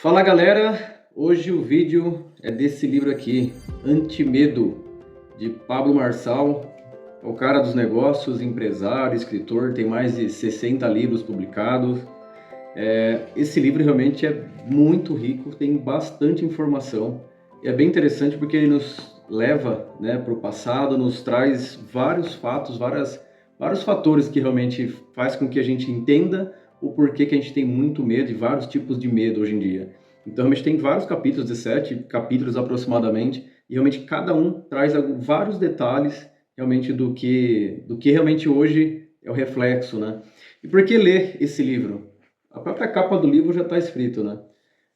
Fala galera, hoje o vídeo é desse livro aqui, Antimedo, de Pablo Marçal, é o cara dos negócios, empresário, escritor, tem mais de 60 livros publicados. Esse livro realmente é muito rico, tem bastante informação, e é bem interessante porque ele nos leva, né, para o passado, nos traz vários fatos, vários fatores que realmente faz com que a gente entenda o porquê que a gente tem muito medo e vários tipos de medo hoje em dia. Então, realmente tem vários capítulos, 17 capítulos aproximadamente, e realmente cada um traz vários detalhes realmente do que realmente hoje é o reflexo, né? E por que ler esse livro? A própria capa do livro já está escrito, né?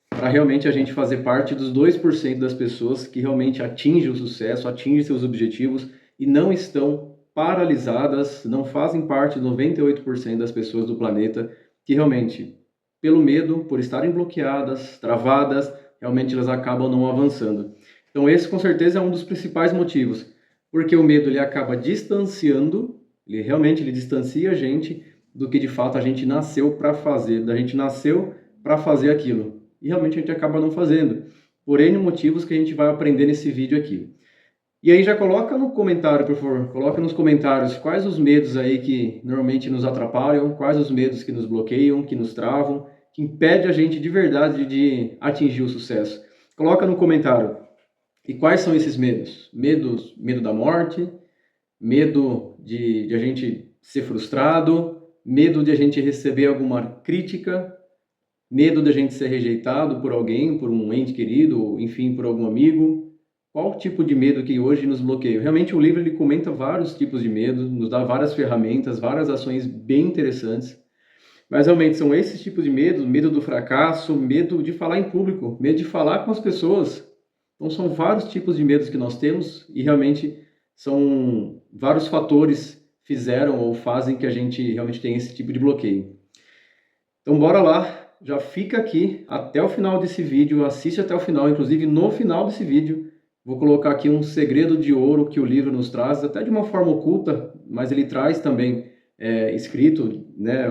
Para realmente a gente fazer parte dos 2% das pessoas que realmente atingem o sucesso, atingem seus objetivos e não estão paralisadas, não fazem parte de 98% das pessoas do planeta que realmente, pelo medo, por estarem bloqueadas, travadas, realmente elas acabam não avançando. Então esse com certeza é um dos principais motivos, porque o medo ele acaba distanciando, ele distancia a gente do que de fato a gente nasceu para fazer, da gente nasceu para fazer aquilo. E realmente a gente acaba não fazendo, por N motivos que a gente vai aprender nesse vídeo aqui. E aí já coloca no comentário, por favor, coloca nos comentários quais os medos aí que normalmente nos atrapalham, quais os medos que nos bloqueiam, que nos travam, que impede a gente de verdade de atingir o sucesso. Coloca no comentário. E quais são esses medos? Medo da morte, medo de a gente ser frustrado, medo de a gente receber alguma crítica, medo de a gente ser rejeitado por alguém, por um ente querido, enfim, por algum amigo. Qual tipo de medo que hoje nos bloqueia? Realmente o livro ele comenta vários tipos de medo, nos dá várias ferramentas, várias ações bem interessantes. Mas realmente são esses tipos de medo, medo do fracasso, medo de falar em público, medo de falar com as pessoas. Então são vários tipos de medos que nós temos e realmente são vários fatores fizeram ou fazem que a gente realmente tenha esse tipo de bloqueio. Então bora lá, já fica aqui até o final desse vídeo, assiste até o final, inclusive no final desse vídeo vou colocar aqui um segredo de ouro que o livro nos traz, até de uma forma oculta, mas ele traz também escrito, né,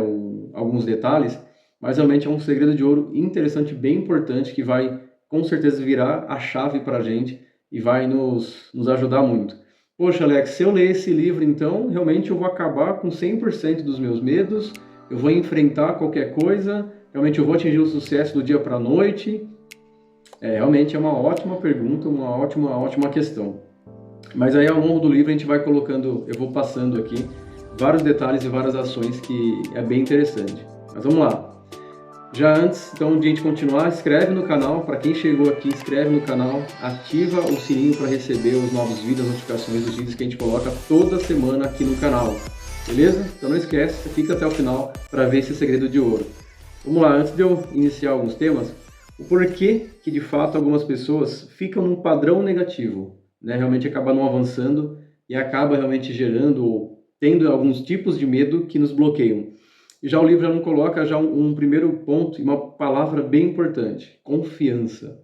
alguns detalhes, mas realmente é um segredo de ouro interessante, bem importante, que vai com certeza virar a chave para a gente e vai nos ajudar muito. Poxa, Alex, se eu ler esse livro, então, realmente eu vou acabar com 100% dos meus medos, eu vou enfrentar qualquer coisa, realmente eu vou atingir o sucesso do dia para a noite. Realmente é uma ótima pergunta, uma ótima questão. Mas aí ao longo do livro a gente vai colocando, eu vou passando aqui, vários detalhes e várias ações que é bem interessante. Mas vamos lá. Já antes, então, de a gente continuar, inscreve no canal. Para quem chegou aqui, inscreve no canal, ativa o sininho para receber os novos vídeos, as notificações dos vídeos que a gente coloca toda semana aqui no canal. Beleza? Então não esquece, fica até o final para ver esse segredo de ouro. Vamos lá, antes de eu iniciar alguns temas, o porquê que de fato algumas pessoas ficam num padrão negativo, né? Realmente acaba não avançando e acaba realmente gerando ou tendo alguns tipos de medo que nos bloqueiam. E já o livro já não coloca já um primeiro ponto e uma palavra bem importante, confiança.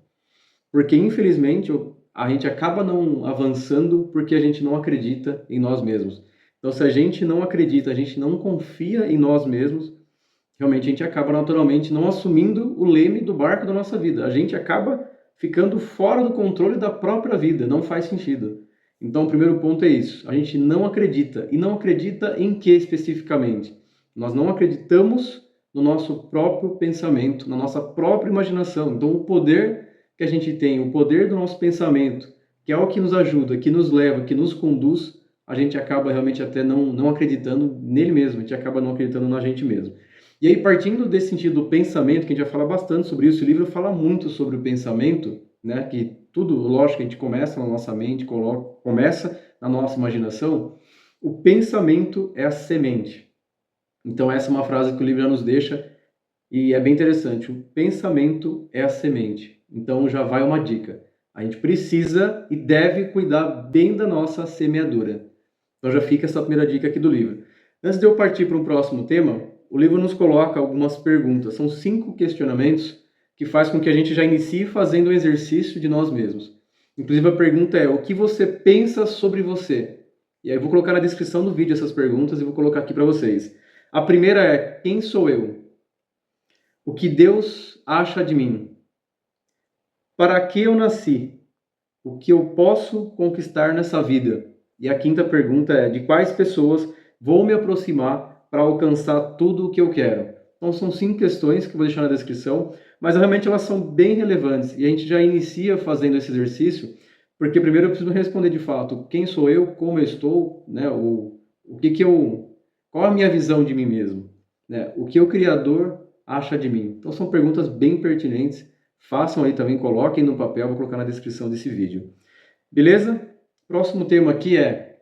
Porque infelizmente a gente acaba não avançando porque a gente não acredita em nós mesmos. Então se a gente não acredita, a gente não confia em nós mesmos, realmente a gente acaba naturalmente não assumindo o leme do barco da nossa vida. A gente acaba ficando fora do controle da própria vida, não faz sentido. Então o primeiro ponto é isso, a gente não acredita. E não acredita em que especificamente? Nós não acreditamos no nosso próprio pensamento, na nossa própria imaginação. Então o poder que a gente tem, o poder do nosso pensamento, que é o que nos ajuda, que nos leva, que nos conduz, a gente acaba realmente até não acreditando nele mesmo, a gente acaba não acreditando na gente mesmo. E aí, partindo desse sentido do pensamento, que a gente vai falar bastante sobre isso, o livro fala muito sobre o pensamento, né? Que tudo, lógico, a gente começa na nossa mente, começa na nossa imaginação. O pensamento é a semente. Então, essa é uma frase que o livro já nos deixa e é bem interessante. O pensamento é a semente. Então, já vai uma dica. A gente precisa e deve cuidar bem da nossa semeadura. Então, já fica essa primeira dica aqui do livro. Antes de eu partir para um próximo tema, o livro nos coloca algumas perguntas. São 5 questionamentos que faz com que a gente já inicie fazendo o exercício de nós mesmos. Inclusive, a pergunta é: o que você pensa sobre você? E aí eu vou colocar na descrição do vídeo essas perguntas e vou colocar aqui para vocês. A primeira é: quem sou eu? O que Deus acha de mim? Para que eu nasci? O que eu posso conquistar nessa vida? E a quinta pergunta é: de quais pessoas vou me aproximar para alcançar tudo o que eu quero? Então são 5 questões que eu vou deixar na descrição, mas realmente elas são bem relevantes e a gente já inicia fazendo esse exercício, porque primeiro eu preciso responder de fato quem sou eu, como eu estou, né? Qual a minha visão de mim mesmo, né? O que o Criador acha de mim? Então são perguntas bem pertinentes. Façam aí também, coloquem no papel, vou colocar na descrição desse vídeo. Beleza? Próximo tema aqui é: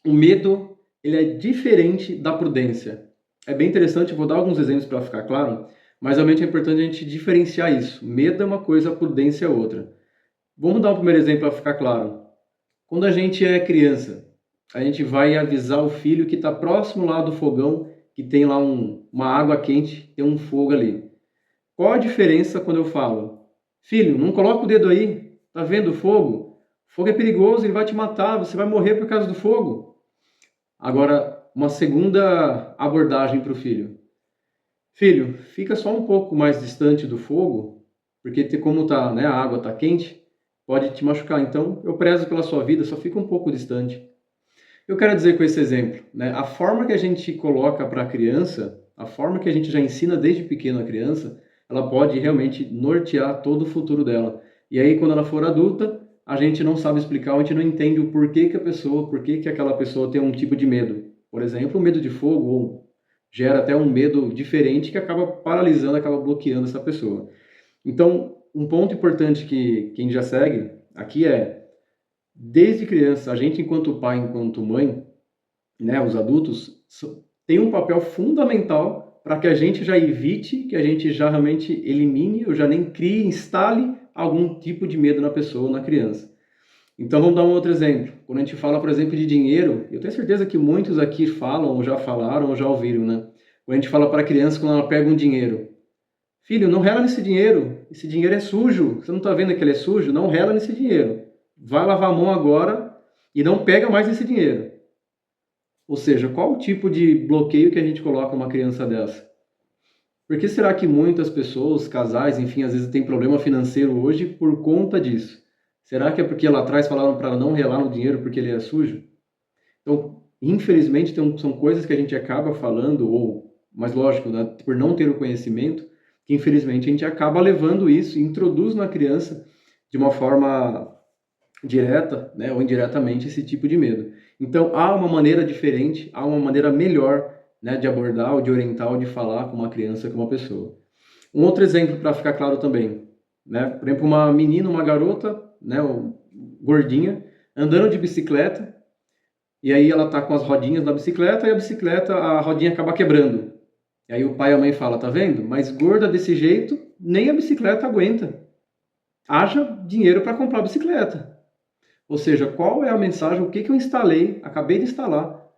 o medo, ele é diferente da prudência. É bem interessante, vou dar alguns exemplos para ficar claro, mas realmente é importante a gente diferenciar isso. Medo é uma coisa, prudência é outra. Vamos dar um primeiro exemplo para ficar claro. Quando a gente é criança, a gente vai avisar o filho que está próximo lá do fogão, que tem lá uma água quente, tem um fogo ali. Qual a diferença quando eu falo: filho, não coloca o dedo aí, tá vendo o fogo? O fogo é perigoso, ele vai te matar, você vai morrer por causa do fogo. Agora, uma segunda abordagem para o filho: filho, fica só um pouco mais distante do fogo, porque como tá, né, a água está quente, pode te machucar. Então, eu prezo pela sua vida, só fica um pouco distante. Eu quero dizer com esse exemplo, né, a forma que a gente coloca para a criança, a forma que a gente já ensina desde pequeno a criança, ela pode realmente nortear todo o futuro dela. E aí, quando ela for adulta, a gente não sabe explicar, a gente não entende o porquê que aquela pessoa tem um tipo de medo. Por exemplo, o medo de fogo, ou gera até um medo diferente que acaba paralisando, acaba bloqueando essa pessoa. Então, um ponto importante que quem já segue aqui é: desde criança, a gente enquanto pai, enquanto mãe, né, os adultos, tem um papel fundamental para que a gente já evite, que a gente já realmente elimine, ou já nem crie, instale algum tipo de medo na pessoa, na criança. Então vamos dar um outro exemplo. Quando a gente fala, por exemplo, de dinheiro, eu tenho certeza que muitos aqui falam, ou já falaram, ou já ouviram, né? Quando a gente fala para a criança, quando ela pega um dinheiro: filho, não rela nesse dinheiro, esse dinheiro é sujo, você não está vendo que ele é sujo? Não rela nesse dinheiro. Vai lavar a mão agora e não pega mais esse dinheiro. Ou seja, qual o tipo de bloqueio que a gente coloca uma criança dessa? Por que será que muitas pessoas, casais, enfim, às vezes tem problema financeiro hoje por conta disso? Será que é porque lá atrás falaram para ela não relar no dinheiro porque ele é sujo? Então, infelizmente, são coisas que a gente acaba falando, ou, mais lógico, né, por não ter o conhecimento, que infelizmente a gente acaba levando isso e introduz na criança de uma forma direta, né, ou indiretamente, esse tipo de medo. Então, há uma maneira diferente, há uma maneira melhor, né, de abordar, ou de orientar, ou de falar com uma criança, com uma pessoa. Um outro exemplo para ficar claro também, né, por exemplo, uma menina, uma garota, né, gordinha, andando de bicicleta, e aí ela tá com as rodinhas na bicicleta, e a bicicleta, a rodinha acaba quebrando. E aí o pai e a mãe falam: tá vendo? Mas gorda desse jeito, nem a bicicleta aguenta. Haja dinheiro para comprar a bicicleta. Ou seja, qual é a mensagem, o que eu instalei, acabei de instalar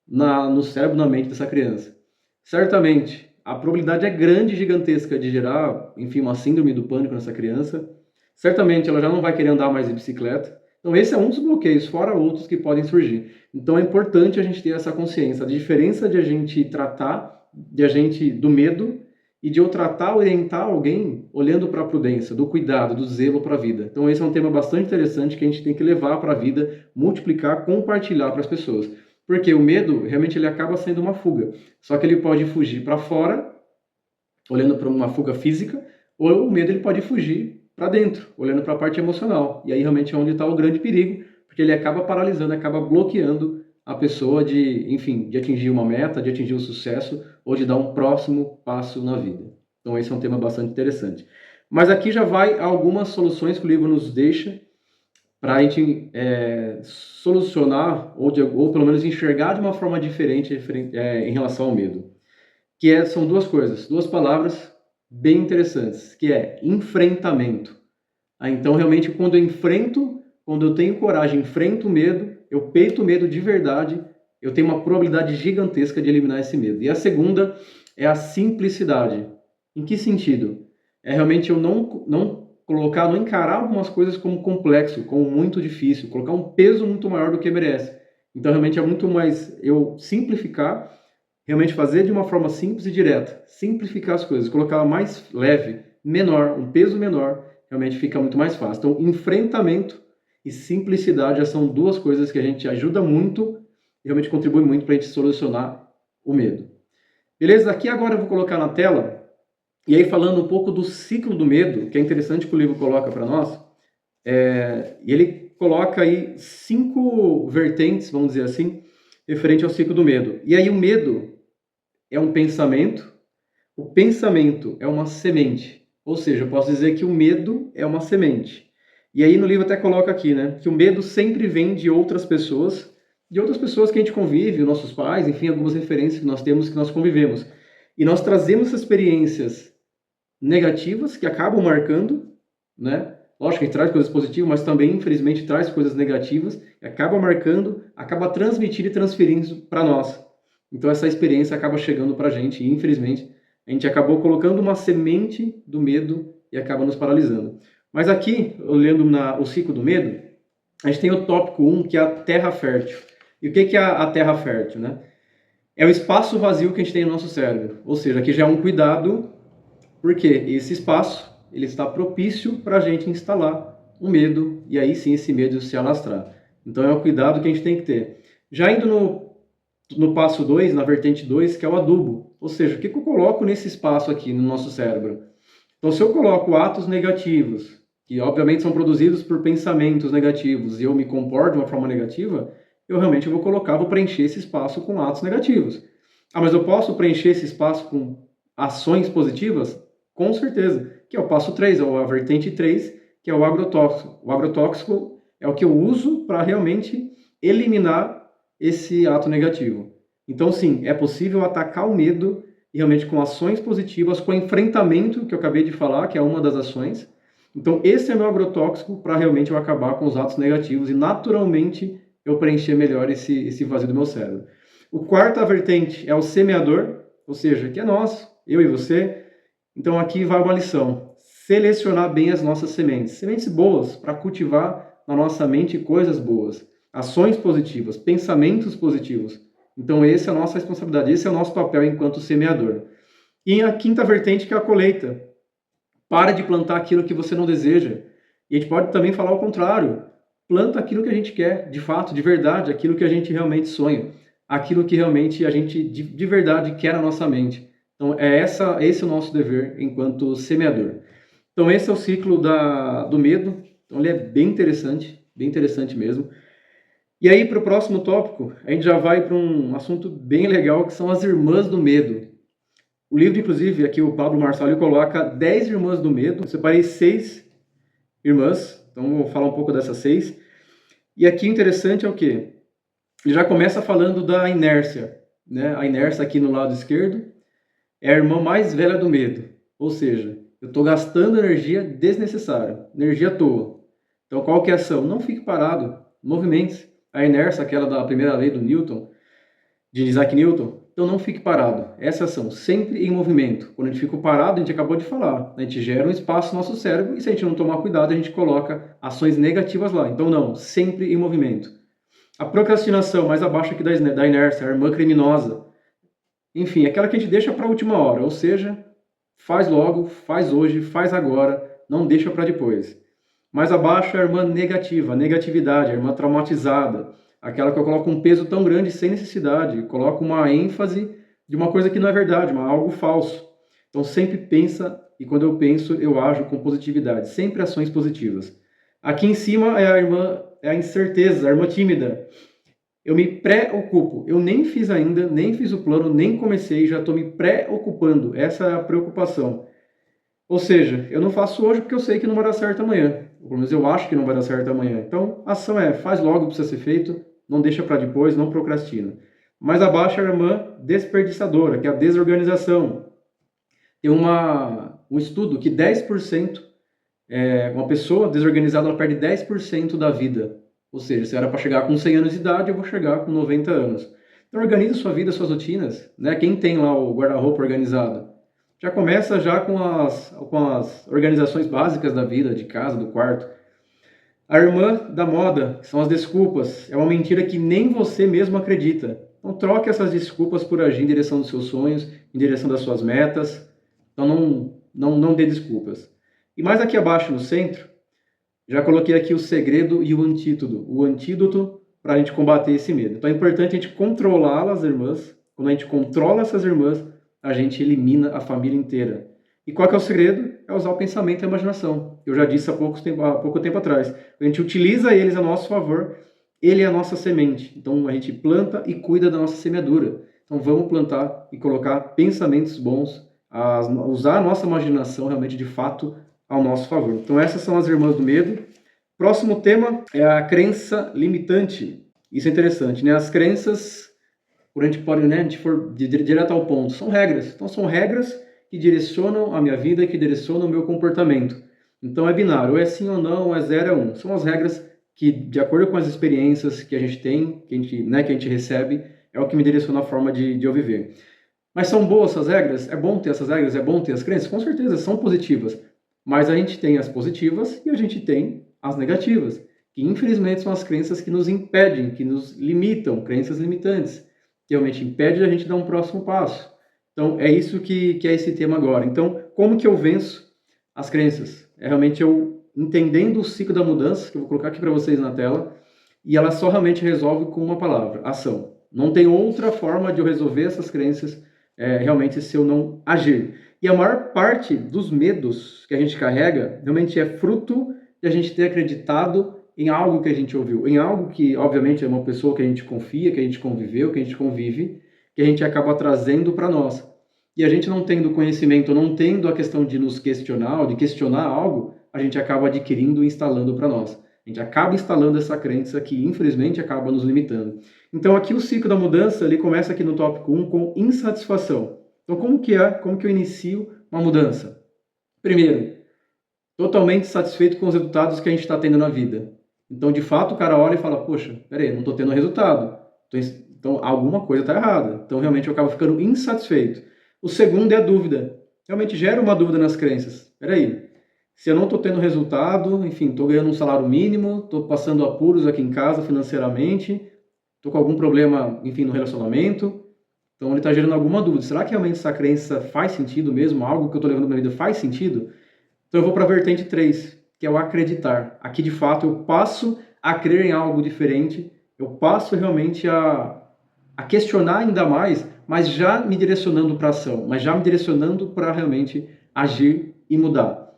no cérebro, na mente dessa criança? Certamente, a probabilidade é grande, gigantesca, de gerar, enfim, uma síndrome do pânico nessa criança. Certamente ela já não vai querer andar mais de bicicleta. Então esse é um dos bloqueios, fora outros que podem surgir. Então é importante a gente ter essa consciência, a diferença de a gente tratar, do medo, e de eu tratar, orientar alguém olhando para a prudência, do cuidado, do zelo para a vida. Então esse é um tema bastante interessante que a gente tem que levar para a vida, multiplicar, compartilhar para as pessoas. Porque o medo, realmente, ele acaba sendo uma fuga. Só que ele pode fugir para fora, olhando para uma fuga física, ou o medo ele pode fugir para dentro, olhando para a parte emocional. E aí realmente é onde está o grande perigo, porque ele acaba paralisando, acaba bloqueando a pessoa de, enfim, de atingir uma meta, de atingir um sucesso, ou de dar um próximo passo na vida. Então esse é um tema bastante interessante. Mas aqui já vai algumas soluções que o livro nos deixa para a gente solucionar, ou pelo menos enxergar de uma forma diferente em relação ao medo. São duas coisas, duas palavras bem interessantes, que é enfrentamento. Então realmente quando eu tenho coragem, enfrento o medo, eu peito o medo de verdade, eu tenho uma probabilidade gigantesca de eliminar esse medo. E a segunda é a simplicidade. Em que sentido? É realmente eu não encarar algumas coisas como complexo, como muito difícil, colocar um peso muito maior do que merece. Então realmente é muito mais eu simplificar, realmente fazer de uma forma simples e direta, simplificar as coisas, colocar mais leve, menor, um peso menor, realmente fica muito mais fácil. Então, enfrentamento e simplicidade já são duas coisas que a gente ajuda muito e realmente contribui muito para a gente solucionar o medo. Beleza? Aqui agora eu vou colocar na tela, e aí falando um pouco do ciclo do medo, que é interessante que o livro coloca para nós, e ele coloca aí 5 vertentes, vamos dizer assim, referente ao ciclo do medo. E aí o medo é um pensamento, o pensamento é uma semente, ou seja, eu posso dizer que o medo é uma semente. E aí no livro até coloca aqui, né, que o medo sempre vem de outras pessoas que a gente convive, nossos pais, enfim, algumas referências que nós temos, que nós convivemos. E nós trazemos experiências negativas que acabam marcando, né? Lógico que a gente traz coisas positivas, mas também, infelizmente, traz coisas negativas, e acaba marcando, acaba transmitindo e transferindo para nós. Então essa experiência acaba chegando para a gente, e infelizmente, a gente acabou colocando uma semente do medo e acaba nos paralisando. Mas aqui, olhando o ciclo do medo, a gente tem o tópico 1, que é a terra fértil. E o que é a terra fértil, né? É o espaço vazio que a gente tem no nosso cérebro. Ou seja, aqui já é um cuidado, porque esse espaço ele está propício para a gente instalar um medo, e aí sim esse medo se alastrar. Então é um cuidado que a gente tem que ter. Já indo no passo 2, na vertente 2, que é o adubo. Ou seja, o que eu coloco nesse espaço aqui no nosso cérebro? Então se eu coloco atos negativos, que obviamente são produzidos por pensamentos negativos, e eu me comporto de uma forma negativa, eu realmente vou preencher esse espaço com atos negativos. Ah, mas eu posso preencher esse espaço com ações positivas? Com certeza, que é o passo 3, ou a vertente 3, que é o agrotóxico. O agrotóxico é o que eu uso para realmente eliminar esse ato negativo. Então sim, é possível atacar o medo e realmente com ações positivas, com enfrentamento, que eu acabei de falar, que é uma das ações. Então esse é meu agrotóxico para realmente eu acabar com os atos negativos e naturalmente eu preencher melhor esse vazio do meu cérebro. O quarta vertente é o semeador, ou seja, que é nós, eu e você. Então aqui vai uma lição: selecionar bem as nossas sementes. Sementes boas para cultivar na nossa mente coisas boas, ações positivas, pensamentos positivos. Então essa é a nossa responsabilidade, esse é o nosso papel enquanto semeador. E a quinta vertente, que é a colheita. Para de plantar aquilo que você não deseja. E a gente pode também falar o contrário. Planta aquilo que a gente quer, de fato, de verdade, aquilo que a gente realmente sonha, aquilo que realmente a gente de verdade quer na nossa mente. Então, esse é o nosso dever enquanto semeador. Então, esse é o ciclo do medo. Então, ele é bem interessante mesmo. E aí, para o próximo tópico, a gente já vai para um assunto bem legal, que são as irmãs do medo. O livro, inclusive, aqui o Pablo Marçal, ele coloca 10 irmãs do medo. Eu separei 6 irmãs, então vou falar um pouco dessas 6. E aqui o interessante é o quê? Ele já começa falando da inércia, né? A inércia aqui no lado esquerdo é a irmã mais velha do medo. Ou seja, eu estou gastando energia desnecessária, energia à toa. Então qual que é a ação? Não fique parado, movimente-se. A inércia, aquela da primeira lei do Newton, de Isaac Newton, então não fique parado. Essa ação, sempre em movimento. Quando a gente fica parado, a gente acabou de falar, a gente gera um espaço no nosso cérebro e se a gente não tomar cuidado, a gente coloca ações negativas lá. Então não, sempre em movimento. A procrastinação, mais abaixo aqui da inércia, a irmã criminosa. Enfim, aquela que a gente deixa para a última hora, ou seja, faz logo, faz hoje, faz agora, não deixa para depois. Mais abaixo é a irmã negativa, a negatividade, a irmã traumatizada. Aquela que eu coloco um peso tão grande sem necessidade, coloco uma ênfase de uma coisa que não é verdade, mas algo falso. Então sempre pensa, e quando eu penso, eu ajo com positividade, sempre ações positivas. Aqui em cima é a incerteza, a irmã tímida. Eu me preocupo, eu nem fiz ainda, nem fiz o plano, nem comecei, já estou me preocupando, essa é a preocupação. Ou seja, eu não faço hoje porque eu sei que não vai dar certo amanhã, ou pelo menos eu acho que não vai dar certo amanhã. Então a ação faz logo, precisa ser feito, não deixa para depois, não procrastina. Mais abaixo é a irmã desperdiçadora, que é a desorganização. Tem um estudo que 10%, uma pessoa desorganizada, ela perde 10% da vida. Ou seja, se era para chegar com 100 anos de idade, eu vou chegar com 90 anos. Então organize sua vida, suas rotinas, né? Quem tem lá o guarda-roupa organizado, já começa já com as organizações básicas da vida, de casa, do quarto. A irmã da moda, que são as desculpas, é uma mentira que nem você mesmo acredita. Então troque essas desculpas por agir em direção dos seus sonhos, em direção das suas metas. Então não dê desculpas. E mais aqui abaixo no centro, já coloquei aqui o segredo e o antídoto para a gente combater esse medo. Então é importante a gente controlar as irmãs. Quando a gente controla essas irmãs, a gente elimina a família inteira. E qual que é o segredo? É usar o pensamento e a imaginação. Eu já disse há pouco tempo atrás. A gente utiliza eles a nosso favor, ele é a nossa semente. Então a gente planta e cuida da nossa semeadura. Então vamos plantar e colocar pensamentos bons, usar a nossa imaginação realmente de fato ao nosso favor. Então essas são as irmãs do medo. Próximo tema é a crença limitante. Isso é interessante, né? As crenças, por a gente pode, né, a gente for direto ao ponto, são regras. Então são regras que direcionam a minha vida, que direcionam o meu comportamento. Então é binário, ou é sim ou não, ou é 0 ou 1. São as regras que, de acordo com as experiências que a gente tem, que a gente recebe, é o que me direciona a forma de eu viver. Mas são boas essas regras? É bom ter essas regras? É bom ter as crenças? Com certeza, são positivas. Mas a gente tem as positivas e a gente tem as negativas, que infelizmente são as crenças que nos impedem, que nos limitam, crenças limitantes, que realmente impedem a gente dar um próximo passo. Então, é isso que é esse tema agora. Então, como que eu venço as crenças? É realmente eu entendendo o ciclo da mudança, que eu vou colocar aqui para vocês na tela, e ela só realmente resolve com uma palavra, ação. Não tem outra forma de eu resolver essas crenças, realmente, se eu não agir. E a maior parte dos medos que a gente carrega, realmente é fruto de a gente ter acreditado em algo que a gente ouviu, em algo que, obviamente, é uma pessoa que a gente confia, que a gente conviveu, que a gente convive, que a gente acaba trazendo para nós. E a gente não tendo conhecimento, não tendo a questão de nos questionar, ou de questionar algo, a gente acaba adquirindo e instalando para nós. A gente acaba instalando essa crença que, infelizmente, acaba nos limitando. Então, aqui o ciclo da mudança, ele começa aqui no tópico 1 com insatisfação. Então, como que eu inicio uma mudança? Primeiro, totalmente satisfeito com os resultados que a gente está tendo na vida. Então, de fato, o cara olha e fala, poxa, peraí, não estou tendo resultado. Então, alguma coisa está errada. Então, realmente, eu acabo ficando insatisfeito. O segundo é a dúvida. Realmente gera uma dúvida nas crenças. Peraí, se eu não estou tendo resultado, enfim, estou ganhando um salário mínimo, estou passando apuros aqui em casa financeiramente, estou com algum problema, enfim, no relacionamento. Então, ele está gerando alguma dúvida. Será que realmente essa crença faz sentido mesmo? Algo que eu estou levando na minha vida faz sentido? Então, eu vou para a vertente 3, que é o acreditar. Aqui, de fato, eu passo a crer em algo diferente, eu passo realmente a questionar ainda mais, mas já me direcionando para ação, mas já me direcionando para realmente agir e mudar.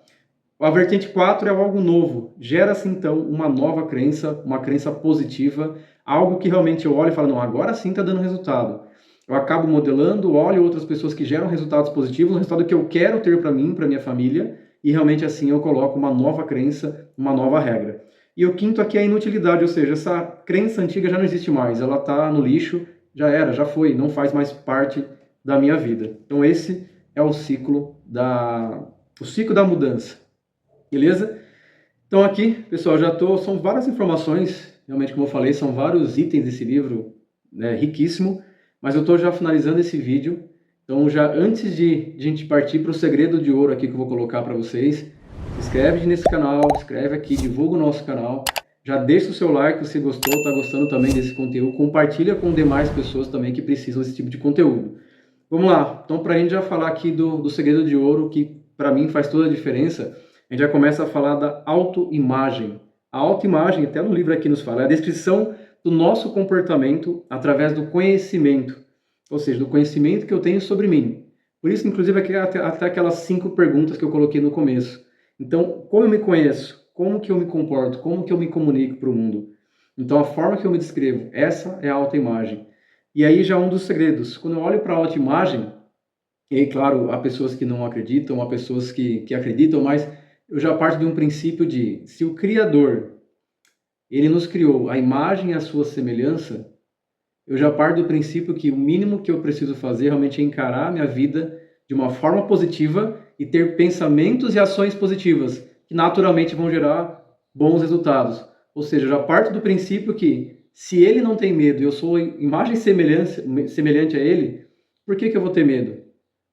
A vertente 4 é algo novo. Gera-se, então, uma nova crença, uma crença positiva, algo que realmente eu olho e falo, não, agora sim está dando resultado. Eu acabo modelando, olho outras pessoas que geram resultados positivos, um resultado que eu quero ter para mim, para minha família, e realmente assim eu coloco uma nova crença, uma nova regra. E o quinto aqui é a inutilidade, ou seja, essa crença antiga já não existe mais, ela está no lixo, já era, já foi, não faz mais parte da minha vida. Então esse é o ciclo da mudança, beleza? Então aqui, pessoal, são várias informações, realmente como eu falei, são vários itens desse livro, né, riquíssimo, mas eu estou já finalizando esse vídeo, então já antes de a gente partir para o segredo de ouro aqui que eu vou colocar para vocês, se inscreve nesse canal, inscreve aqui, divulga o nosso canal, já deixa o seu like se você gostou, está gostando também desse conteúdo, compartilha com demais pessoas também que precisam desse tipo de conteúdo. Vamos lá, então para a gente já falar aqui do segredo de ouro, que para mim faz toda a diferença, a gente já começa a falar da autoimagem. A autoimagem, até no livro aqui nos fala, é a descrição do nosso comportamento através do conhecimento, ou seja, do conhecimento que eu tenho sobre mim. Por isso, inclusive, até aquelas 5 perguntas que eu coloquei no começo. Então, como eu me conheço? Como que eu me comporto? Como que eu me comunico para o mundo? Então, a forma que eu me descrevo, essa é a autoimagem. E aí já um dos segredos. Quando eu olho para a autoimagem, e aí, claro, há pessoas que não acreditam, há pessoas que acreditam, mas eu já parto de um princípio de, se o Criador, ele nos criou a imagem e a sua semelhança, eu já parto do princípio que o mínimo que eu preciso fazer realmente é encarar a minha vida de uma forma positiva e ter pensamentos e ações positivas, que naturalmente vão gerar bons resultados. Ou seja, eu já parto do princípio que, se ele não tem medo e eu sou imagem semelhante a ele, por que eu vou ter medo?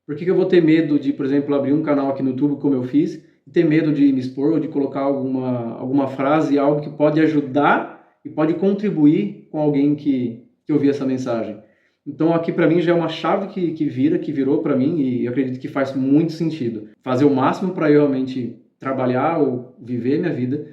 Por que eu vou ter medo de, por exemplo, abrir um canal aqui no YouTube, como eu fiz, e ter medo de me expor ou de colocar alguma frase, algo que pode ajudar e pode contribuir com alguém que ouvir essa mensagem? Então aqui para mim já é uma chave que virou para mim, e eu acredito que faz muito sentido. Fazer o máximo para eu realmente trabalhar ou viver minha vida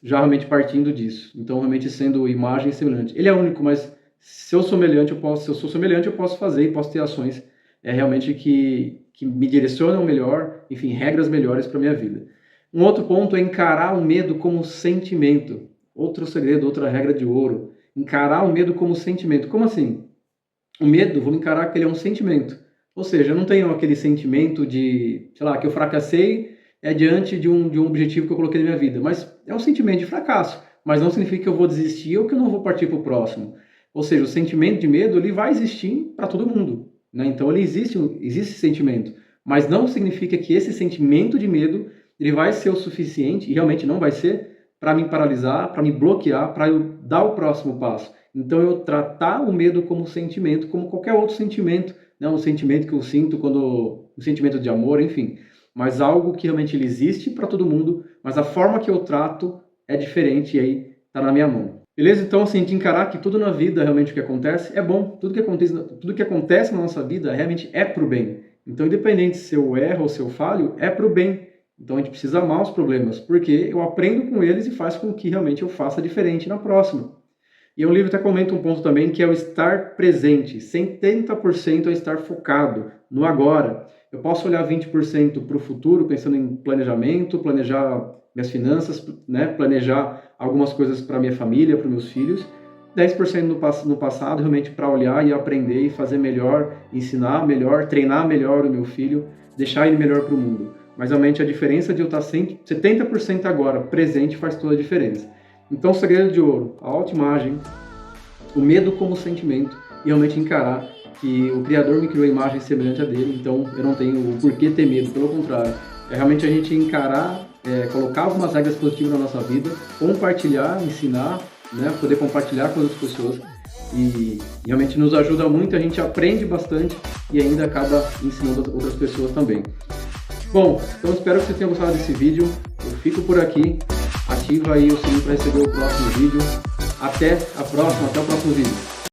já realmente partindo disso. Então, realmente sendo imagem e semelhante. Ele é único, mas se eu sou semelhante, eu posso fazer e posso ter ações realmente que me direcionam melhor, enfim, regras melhores para minha vida. Um outro ponto é encarar o medo como sentimento. Outro segredo, outra regra de ouro. Encarar o medo como sentimento. Como assim? O medo, vou encarar que ele é um sentimento. Ou seja, eu não tenho aquele sentimento de, sei lá, que eu fracassei diante de um objetivo que eu coloquei na minha vida. Mas é um sentimento de fracasso. Mas não significa que eu vou desistir ou que eu não vou partir para o próximo. Ou seja, o sentimento de medo ele vai existir para todo mundo, né? Então ele existe esse sentimento. Mas não significa que esse sentimento de medo ele vai ser o suficiente, e realmente não vai ser, para me paralisar, para me bloquear, para eu dar o próximo passo. Então eu tratar o medo como sentimento, como qualquer outro sentimento, né? Um sentimento que eu sinto um sentimento de amor, enfim. Mas algo que realmente ele existe para todo mundo, mas a forma que eu trato é diferente e aí está na minha mão. Beleza? Então, assim, de encarar que tudo na vida, realmente o que acontece, é bom. Tudo que acontece na nossa vida realmente é pro bem. Então, independente se eu erro ou se eu falho, é pro bem. Então, a gente precisa amar os problemas, porque eu aprendo com eles e faz com que realmente eu faça diferente na próxima. E o livro até comenta um ponto também, que é o estar presente. 70% é estar focado no agora. Eu posso olhar 20% para o futuro, pensando em planejamento, planejar minhas finanças, né? Planejar algumas coisas para minha família, para meus filhos. 10% no passado, realmente para olhar e aprender e fazer melhor, ensinar melhor, treinar melhor o meu filho, deixar ele melhor para o mundo. Mas realmente a diferença de eu estar 70% agora presente faz toda a diferença. Então, o segredo de ouro, a autoimagem, o medo como sentimento e realmente encarar que o Criador me criou a imagem semelhante a dele, então eu não tenho o porquê ter medo, pelo contrário. É realmente a gente encarar, colocar algumas regras positivas na nossa vida, compartilhar, ensinar, né, poder compartilhar com outras pessoas e realmente nos ajuda muito, a gente aprende bastante e ainda acaba ensinando outras pessoas também. Bom, então espero que você tenha gostado desse vídeo, eu fico por aqui, ativa aí o sininho para receber o próximo vídeo, até o próximo vídeo.